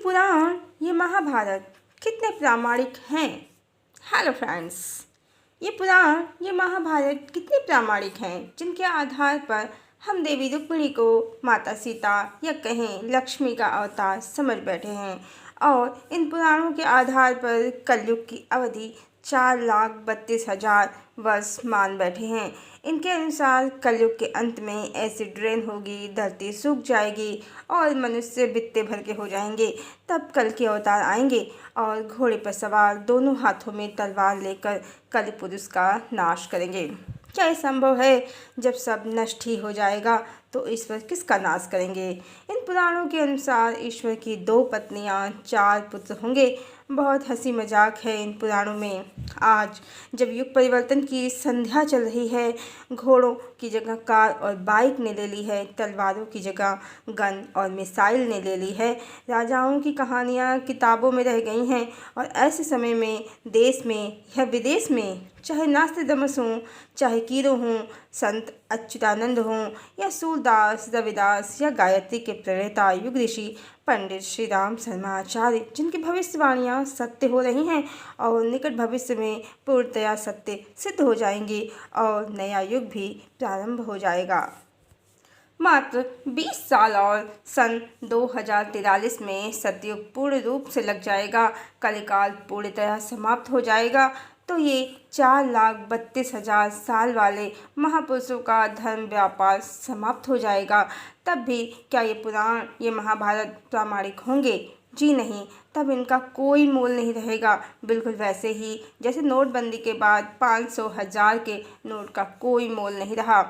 पुराण, ये महाभारत कितने प्रामाणिक हैं। हेलो फ्रेंड्स, ये पुराण, ये महाभारत कितने प्रामाणिक हैं जिनके आधार पर हम देवी रुक्मिणी को माता सीता या कहें लक्ष्मी का अवतार समझ बैठे हैं। और इन पुराणों के आधार पर कलयुग की अवधि 4,32,000 वर्ष मान बैठे हैं। इनके अनुसार कलयुग के अंत में एसिड रेन होगी, धरती सूख जाएगी और मनुष्य बित्ते भर के हो जाएंगे। तब कल के अवतार आएंगे और घोड़े पर सवार दोनों हाथों में तलवार लेकर कलि पुरुष का नाश करेंगे। क्या ये संभव है? जब सब नष्ट ही हो जाएगा तो ईश्वर किसका नाश करेंगे? इन पुराणों के अनुसार ईश्वर की 2 पत्नियां, 4 पुत्र होंगे। बहुत हंसी मजाक है इन पुराणों में। आज जब युग परिवर्तन की संध्या चल रही है, घोड़ों की जगह कार और बाइक ने ले ली है, तलवारों की जगह गन और मिसाइल ने ले ली है, राजाओं की कहानियाँ किताबों में रह गई हैं। और ऐसे समय में देश में या विदेश में, चाहे नास्तिदमस हों, चाहे कीरो हों, संत अच्युतानंद हों या सूरदास, रविदास या गायत्री के प्रणेता युग ऋषि पंडित श्री राम शर्मा आचार्य, जिनकी भविष्यवाणियाँ सत्य हो रही हैं और निकट भविष्य में पूर्णतया सत्य सिद्ध हो जाएंगी और नया युग भी प्रारंभ हो जाएगा। मात्र 20 साल और सन 2043 में सतयुग पूर्ण रूप से लग जाएगा, कलिकाल पूरी तरह समाप्त हो जाएगा। तो ये 4,32,000 साल वाले महापुरुषों का धर्म व्यापार समाप्त हो जाएगा। तब भी क्या ये पुराण, ये महाभारत प्रामाणिक होंगे? जी नहीं, तब इनका कोई मोल नहीं रहेगा। बिल्कुल वैसे ही जैसे नोटबंदी के बाद 500, 1000 के नोट का कोई मोल नहीं रहा।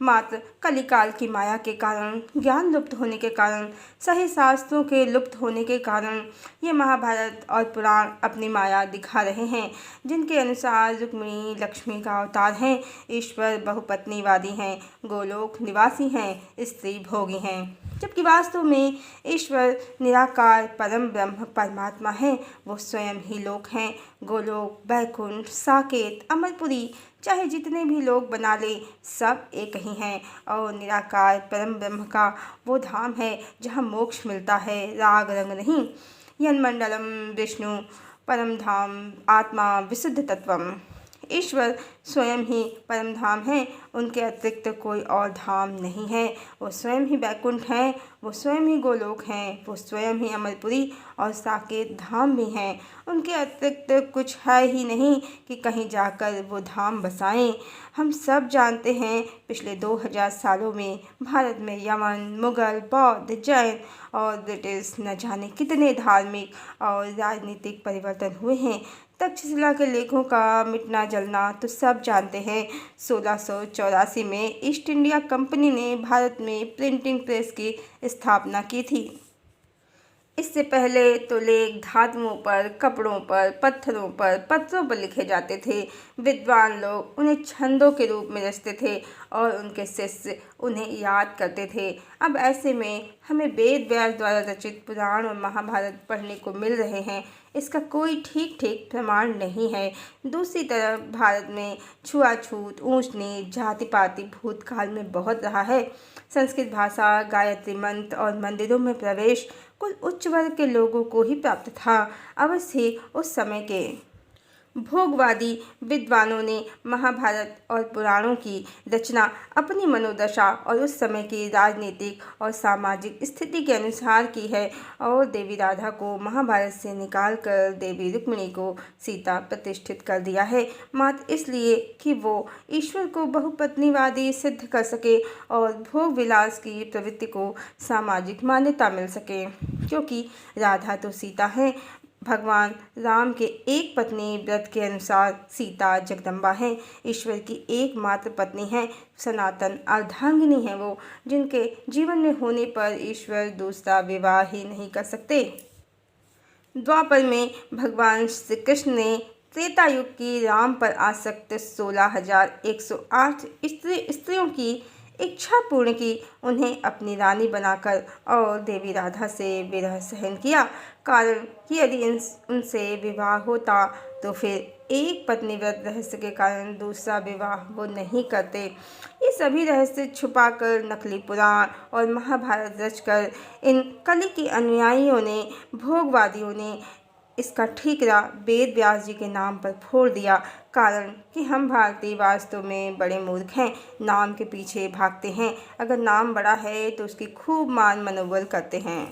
मात्र कलिकाल की माया के कारण, ज्ञान लुप्त होने के कारण, सही शास्त्रों के लुप्त होने के कारण ये महाभारत और पुराण अपनी माया दिखा रहे हैं, जिनके अनुसार रुक्मिणी लक्ष्मी का अवतार हैं, ईश्वर बहुपत्नीवादी हैं, गोलोक निवासी हैं, स्त्री भोगी हैं। जबकि वास्तव में ईश्वर निराकार परम ब्रह्म परमात्मा है। वो स्वयं ही लोक हैं। गोलोक, बैकुंठ, साकेत, अमरपुरी, चाहे जितने भी लोग बना ले, सब एक ही हैं। और निराकार परम ब्रह्म का वो धाम है जहाँ मोक्ष मिलता है, राग रंग नहीं। यन्मंडलम विष्णु परम धाम आत्मा विशुद्ध तत्वम। ईश्वर स्वयं ही परम धाम है, उनके अतिरिक्त कोई और धाम नहीं है। वो स्वयं ही बैकुंठ हैं, वो स्वयं ही गोलोक हैं, वो स्वयं ही अमरपुरी और साकेत धाम भी हैं। उनके अतिरिक्त कुछ है ही नहीं कि कहीं जाकर वो धाम बसाएं। हम सब जानते हैं पिछले 2000 सालों में भारत में यमन, मुगल, बौद्ध, जैन और ब्रिटिश न जाने कितने धार्मिक और राजनीतिक परिवर्तन हुए हैं। तक्षशिला के लेखों का मिटना जलना तो सब जानते हैं। 1684 में ईस्ट इंडिया कंपनी ने भारत में प्रिंटिंग प्रेस की स्थापना की थी। इससे पहले तो लेख धातुओं पर, कपड़ों पर, पत्थरों पर, पत्रों पर लिखे जाते थे। विद्वान लोग उन्हें छंदों के रूप में रचते थे और उनके शिष्य उन्हें याद करते थे। अब ऐसे में हमें वेद व्यास द्वारा रचित पुराण और महाभारत पढ़ने को मिल रहे हैं। इसका कोई ठीक प्रमाण नहीं है। दूसरी तरफ भारत में छुआछूत, ऊंच नीच, जाति पाति भूतकाल में बहुत रहा है। संस्कृत भाषा, गायत्री मंत्र और मंदिरों में प्रवेश कुल उच्च वर्ग के लोगों को ही प्राप्त था। अवश्य ही उस समय के भोगवादी विद्वानों ने महाभारत और पुराणों की रचना अपनी मनोदशा और उस समय की राजनीतिक और सामाजिक स्थिति के अनुसार की है और देवी राधा को महाभारत से निकालकर देवी रुक्मिणी को सीता प्रतिष्ठित कर दिया है, मात्र इसलिए कि वो ईश्वर को बहुपत्नीवादी सिद्ध कर सके और भोग विलास की प्रवृत्ति को सामाजिक मान्यता मिल सके। क्योंकि राधा तो सीता है। भगवान राम के एक पत्नी व्रत के अनुसार सीता जगदम्बा हैं, ईश्वर की एकमात्र पत्नी हैं, सनातन अर्धांगिनी हैं वो, जिनके जीवन में होने पर ईश्वर दूसरा विवाह ही नहीं कर सकते। द्वापर में भगवान श्री कृष्ण ने त्रेता युग की राम पर आसक्त 16,108 स्त्रियों की इच्छा पूर्ण की, उन्हें अपनी रानी बनाकर और देवी राधा से विरह सहन किया। कारण कि यदि उनसे विवाह होता तो फिर एक पत्नी व्रत रहस्य के कारण दूसरा विवाह वो नहीं करते। ये सभी रहस्य छुपाकर नकली पुराण और महाभारत रचकर इन कलि के अनुयायियों ने, भोगवादियों ने इसका ठीकरा वेद व्यास जी के नाम पर फोड़ दिया। कारण कि हम भारतीय वास्तव में बड़े मूर्ख हैं, नाम के पीछे भागते हैं। अगर नाम बड़ा है तो उसकी खूब मान मनोबल करते हैं,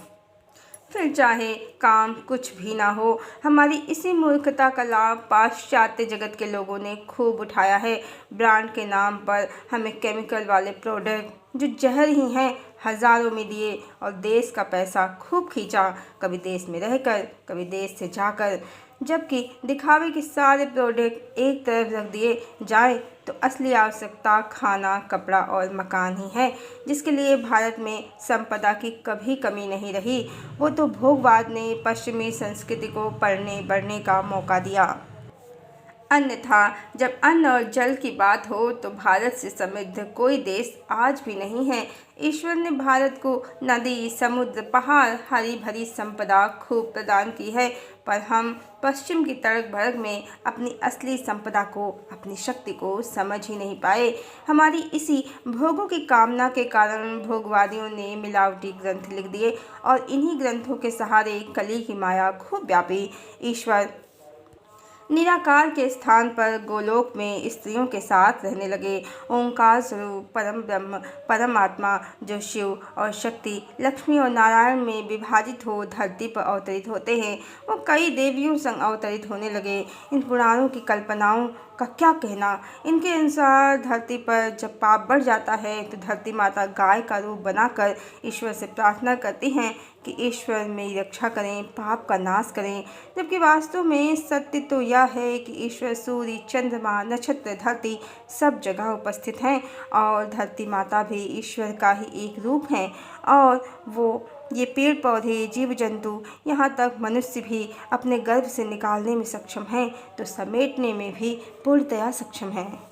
फिर चाहे काम कुछ भी ना हो। हमारी इसी मूर्खता का लाभ पाश्चात्य जगत के लोगों ने खूब उठाया है। ब्रांड के नाम पर हमें केमिकल वाले प्रोडक्ट जो जहर ही हैं हज़ारों में दिए और देश का पैसा खूब खींचा, कभी देश में रहकर कभी देश से जाकर। जबकि दिखावे के सारे प्रोडक्ट एक तरफ रख दिए जाए तो असली आवश्यकता खाना, कपड़ा और मकान ही है, जिसके लिए भारत में संपदा की कभी कमी नहीं रही। वो तो भोगवाद ने पश्चिमी संस्कृति को पलने बढ़ने का मौका दिया। अन्यथा जब अन्न और जल की बात हो तो भारत से समृद्ध कोई देश आज भी नहीं है। ईश्वर ने भारत को नदी, समुद्र, पहाड़, हरी भरी संपदा खूब प्रदान की है, पर हम पश्चिम की तड़क भड़क में अपनी असली संपदा को, अपनी शक्ति को समझ ही नहीं पाए। हमारी इसी भोगों की कामना के कारण भोगवादियों ने मिलावटी ग्रंथ लिख दिए और इन्हीं ग्रंथों के सहारे कली की माया खूब व्यापी। ईश्वर निराकार के स्थान पर गोलोक में स्त्रियों के साथ रहने लगे। ओंकार स्वरूप परम ब्रह्म, परमात्मा जो शिव और शक्ति, लक्ष्मी और नारायण में विभाजित हो धरती पर अवतरित होते हैं, वो कई देवियों संग अवतरित होने लगे। इन पुराणों की कल्पनाओं का क्या कहना। इनके अनुसार धरती पर जब पाप बढ़ जाता है तो धरती माता गाय का रूप बनाकर ईश्वर से प्रार्थना करती हैं कि ईश्वर मेरी रक्षा करें, पाप का नाश करें। जबकि वास्तव में सत्य तो यह है कि ईश्वर सूर्य, चंद्रमा, नक्षत्र, धरती सब जगह उपस्थित हैं और धरती माता भी ईश्वर का ही एक रूप है। और वो ये पेड़ पौधे, जीव जंतु, यहाँ तक मनुष्य भी अपने गर्भ से निकालने में सक्षम हैं तो समेटने में भी पूर्णतया सक्षम हैं।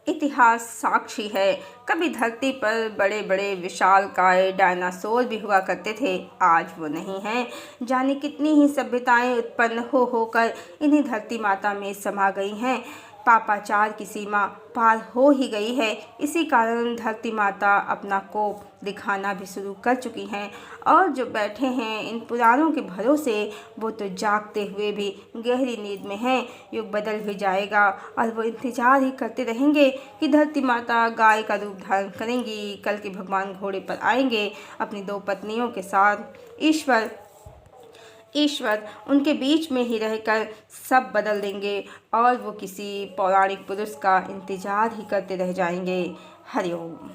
इतिहास साक्षी है, कभी धरती पर बड़े बड़े विशालकाय डायनासोर भी हुआ करते थे, आज वो नहीं हैं। जाने कितनी ही सभ्यताएं उत्पन्न हो होकर इन्हीं धरती माता में समा गई हैं। पापाचार की सीमा पार हो ही गई है। इसी कारण धरती माता अपना कोप दिखाना भी शुरू कर चुकी हैं और जो बैठे हैं इन पुराणों के भरोसे वो तो जागते हुए भी गहरी नींद में हैं। युग बदल भी जाएगा और वो इंतजार ही करते रहेंगे कि धरती माता गाय का रूप धारण करेंगी। कल के भगवान घोड़े पर आएंगे अपनी 2 पत्नियों के साथ। ईश्वर उनके बीच में ही रहकर सब बदल देंगे और वो किसी पौराणिक पुरुष का इंतजार ही करते रह जाएंगे। हरिओम।